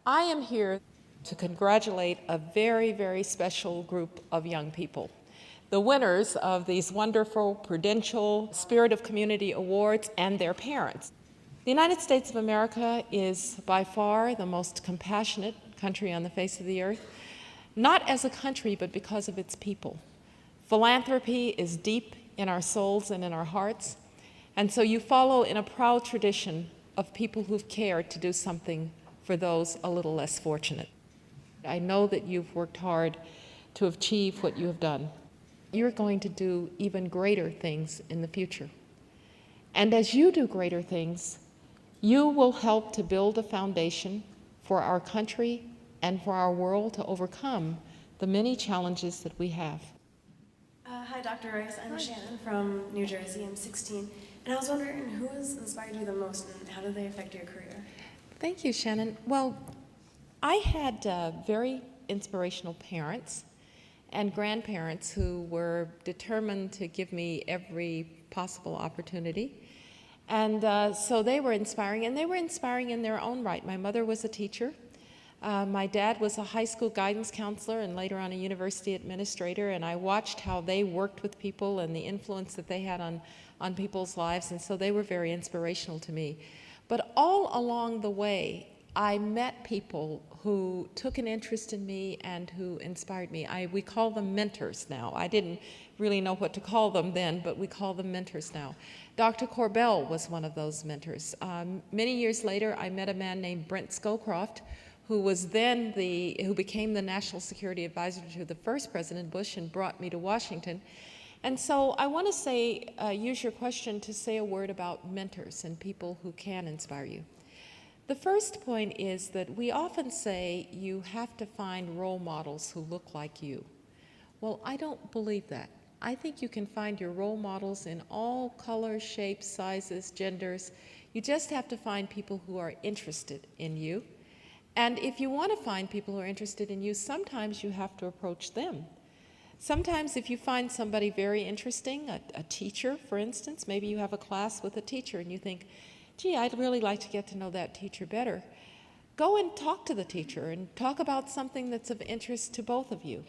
I am here to congratulate a very, very special group of young people, the winners of these wonderful Prudential Spirit of Community Awards and their parents. The United States of America is by far the most compassionate country on the face of the earth, not as a country, but because of its people. Philanthropy is deep in our souls and in our hearts, and so you follow in a proud tradition of people who've cared to do something for those a little less fortunate. I know that you've worked hard to achieve what you have done. You're going to do even greater things in the future. And as you do greater things, you will help to build a foundation for our country and for our world to overcome the many challenges that we have. Hi, Dr. Rice. I'm Shannon from New Jersey. I'm 16. And I was wondering, who has inspired you the most and how did they affect your career? Thank you, Shannon. Well, I had very inspirational parents and grandparents who were determined to give me every possible opportunity. And so they were inspiring, and they were inspiring in their own right. My mother was a teacher. My dad was a high school guidance counselor and later on a university administrator, and I watched how they worked with people and the influence that they had on people's lives, and so they were very inspirational to me. But all along the way, I met people who took an interest in me and who inspired me. We call them mentors now. I didn't really know what to call them then, but we call them mentors now. Dr. Corbell was one of those mentors. Many years later, I met a man named Brent Scowcroft, who became the National Security Advisor to the first President Bush and brought me to Washington. And so I want to say, use your question to say a word about mentors and people who can inspire you. The first point is that we often say you have to find role models who look like you. Well, I don't believe that. I think you can find your role models in all colors, shapes, sizes, genders. You just have to find people who are interested in you. And if you want to find people who are interested in you, sometimes you have to approach them. Sometimes if you find somebody very interesting, a teacher, for instance, maybe you have a class with a teacher and you think, gee, I'd really like to get to know that teacher better. Go and talk to the teacher and talk about something that's of interest to both of you.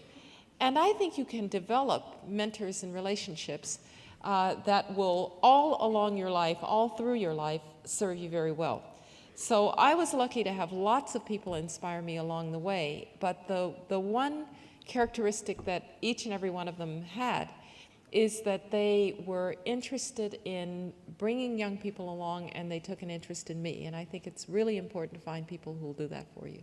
And I think you can develop mentors and relationships that will all along your life, all through your life, serve you very well. So I was lucky to have lots of people inspire me along the way, but the one characteristic that each and every one of them had is that they were interested in bringing young people along and they took an interest in me. And I think it's really important to find people who will do that for you.